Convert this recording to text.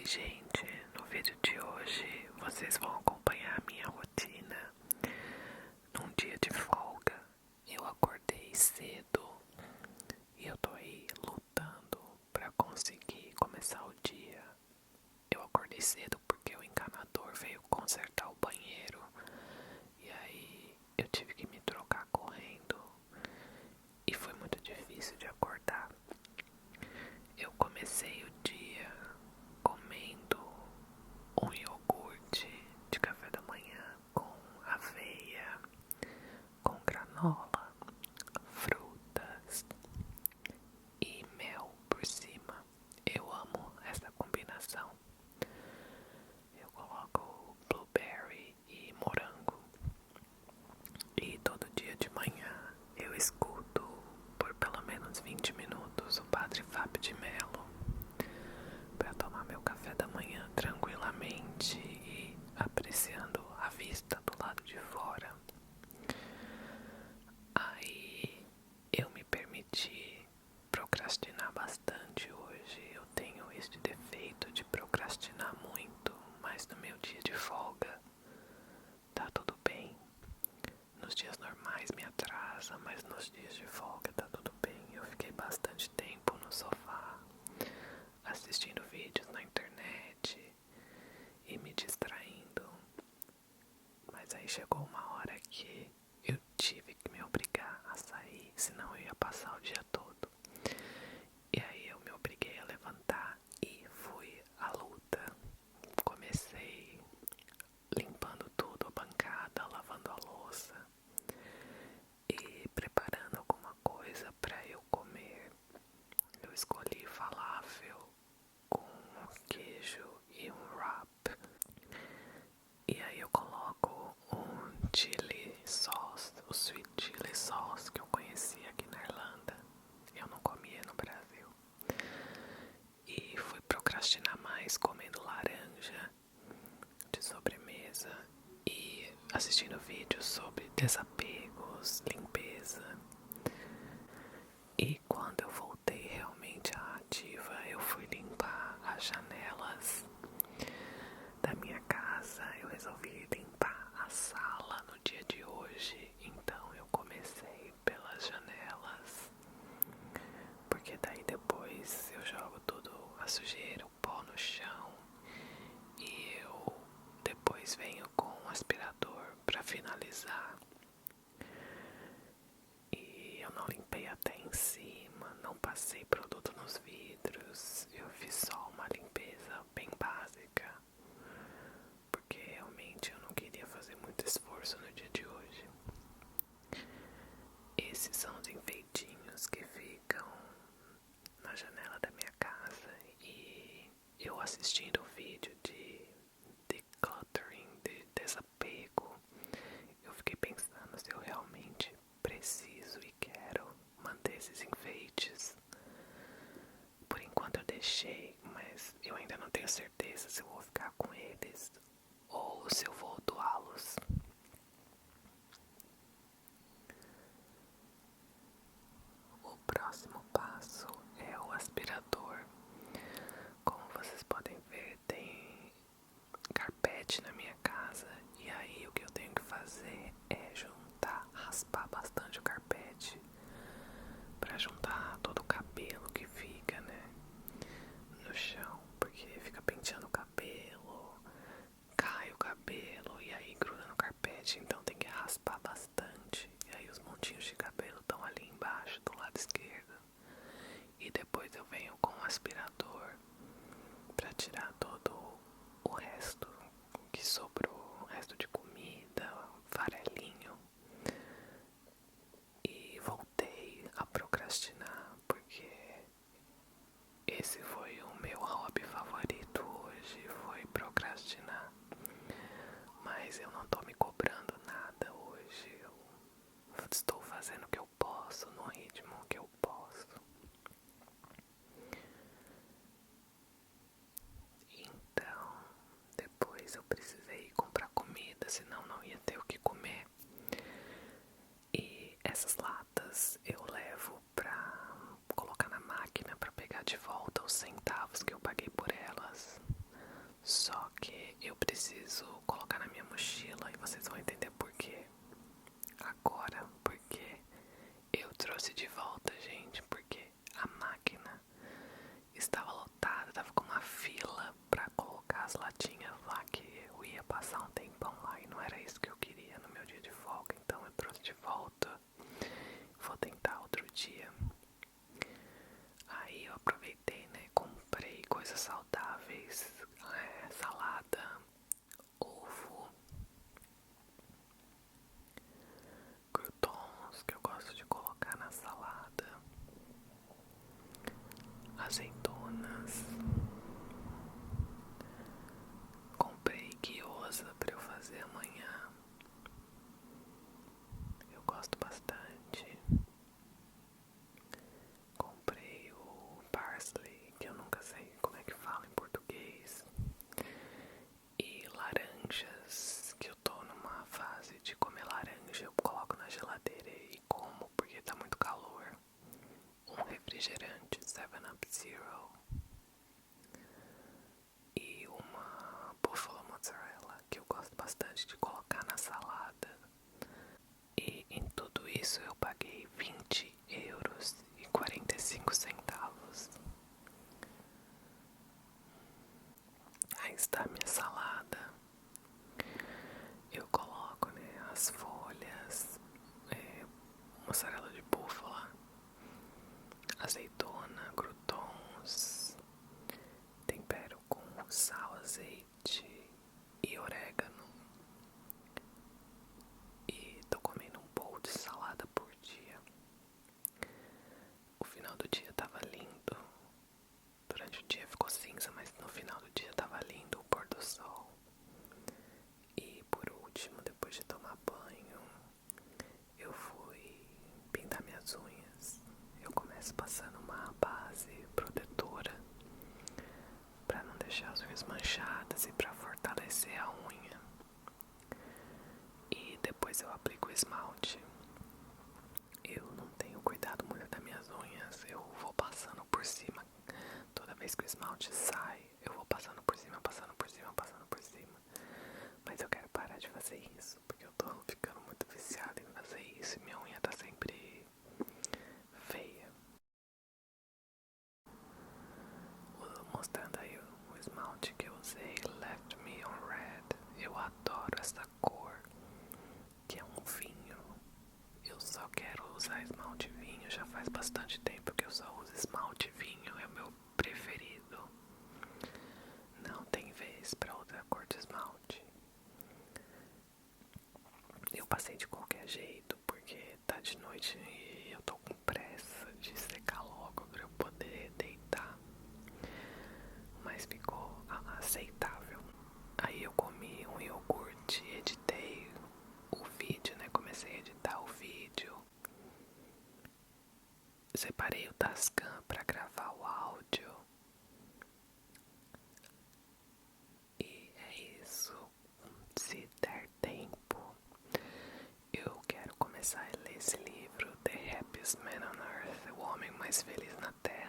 gente, no vídeo de hoje vocês vão acompanhar a minha rotina num dia de folga. Eu acordei cedo e eu tô aí lutando pra conseguir começar o dia. Eu acordei cedo porque o encanador veio consertar o banheiro e aí eu tive que me trocar correndo e foi muito difícil de acordar. Eu comecei o dia comendo um iogurte de café da manhã com aveia, com granola, frutas e mel por cima. Eu amo essa combinação. Eu coloco blueberry e morango. E todo dia de manhã eu escuto por pelo menos 20 minutos o Padre Fábio de Mello para tomar meu café da manhã tranquilamente e apreciando a vista do lado de fora. Aí eu me permiti procrastinar bastante hoje. Eu tenho este defeito de procrastinar muito, mas no meu dia de folga tá tudo bem. Nos dias normais me atrasa, mas nos dias de folga tá tudo bem. Eu fiquei bastante tempo no sofá assistindo vídeos na internet e me distraindo. Mas aí chegou uma hora que eu tive que me obrigar a sair, senão eu ia passar o dia todo. E aí eu me obriguei a levantar e fui à luta. Comecei limpando tudo, a bancada, lavando a louça e preparando alguma coisa para eu comer. Eu escolhi falafel com queijo e um wrap. E aí eu coloco um chili sauce, o sweet chili sauce que eu conheci aqui na Irlanda. Eu não comia no Brasil. E fui procrastinar mais comendo laranja de sobremesa e assistindo vídeos sobre desapegos, limpeza. E quando eu voltei realmente à ativa, eu fui limpar as janelas da minha casa. Eu resolvi limpar a sala no dia de hoje, então eu comecei pelas janelas, porque daí depois eu jogo tudo a sujeira, o pó no chão e eu depois venho com um aspirador para finalizar. E eu não limpei até em cima, não passei produto nos vidros, eu fiz só uma limpeza bem básica, porque realmente eu não queria fazer muito esforço no dia de hoje. Esses são os enfeitinhos que ficam na janela da minha casa e eu assistindo o vídeo de decluttering, de desapego, eu fiquei pensando se eu realmente preciso e quero manter esses enfeites. Por enquanto eu deixei, mas eu ainda não tenho certeza se eu vou ficar com eles ou se eu vou doá-los. O próximo passo é o aspirador. Como vocês podem ver, tem carpete na minha casa e aí o que eu tenho que fazer é juntar, raspar bastante o carpete pra juntar todo o cabelo que fica, né, no chão, porque fica penteando o cabelo, cai o cabelo e aí gruda no carpete, então tem que raspar bastante. E aí os montinhos de cabelo estão ali embaixo do lado esquerdo. E depois eu venho com o aspirador pra tirar todo o resto que sobrou, o resto de comida, farelinho. E voltei a procrastinar porque esse foi o meu hobby favorito hoje, foi procrastinar. Mas eu não tô me cobrando nada hoje, eu estou fazendo o que eu posso, no ritmo que eu posso. Então, depois eu precisei comprar comida, senão não ia ter o que comer. E essas latas eu levo pra colocar na máquina pra pegar de volta os 100 aproveitei, né? Comprei coisas saudáveis, salada, ovo, croutons que eu gosto de colocar na salada, azeitonas, comprei guiosa para eu fazer amanhã, eu gosto bastante. Comprei o parsley, que eu nunca sei como é que fala em português, e laranjas, que eu tô numa fase de comer laranja, eu coloco na geladeira e como porque tá muito calor. Um refrigerante 7-Up Zero e uma Buffalo Mozzarella, que eu gosto bastante de colocar na salada. E em tudo isso eu paguei 20,45 euros. Aí está a minha salada. Eu coloco, né, as folhas, mussarela de búfala, azeitona, croutons, tempero com sal, azeite e orégano. E tô comendo um bowl de salada por dia. O final do dia tava lindo. Durante o dia ficou cinza, mas no final do dia tava lindo o pôr do sol. E por último, depois de tomar banho, eu fui pintar minhas unhas. Eu começo passando uma base protetora pra não deixar as unhas manchadas e pra fortalecer a unha. E depois eu aplico o esmalte. Eu não tenho cuidado muito das minhas unhas, eu vou passando por cima. Toda vez que o esmalte sai, eu vou passando por cima, passando por cima, passando por cima. Mas eu quero parar de fazer isso, porque eu tô ficando muito viciado em fazer isso e minha unha tá sempre feia. Mostrando aí o esmalte que eu usei, Left Me on Red. Eu adoro essa cor, que é um vinho. Eu só quero usar esmalte vinho, já faz bastante tempo que eu só uso esmalte vinho, é o meu preferido. Não tem vez pra outra cor de esmalte. Eu passei de qualquer jeito, porque tá de noite e eu tô com pressa de secar logo pra eu poder deitar. Mas ficou aceitável. Aí eu comi um iogurte, editei o vídeo, né? Comecei a editar o vídeo. Separei o Tascam pra gravar o áudio. E é isso. Se der tempo, eu quero começar a ler esse livro, The Happiest Man on Earth, O Homem Mais Feliz na Terra.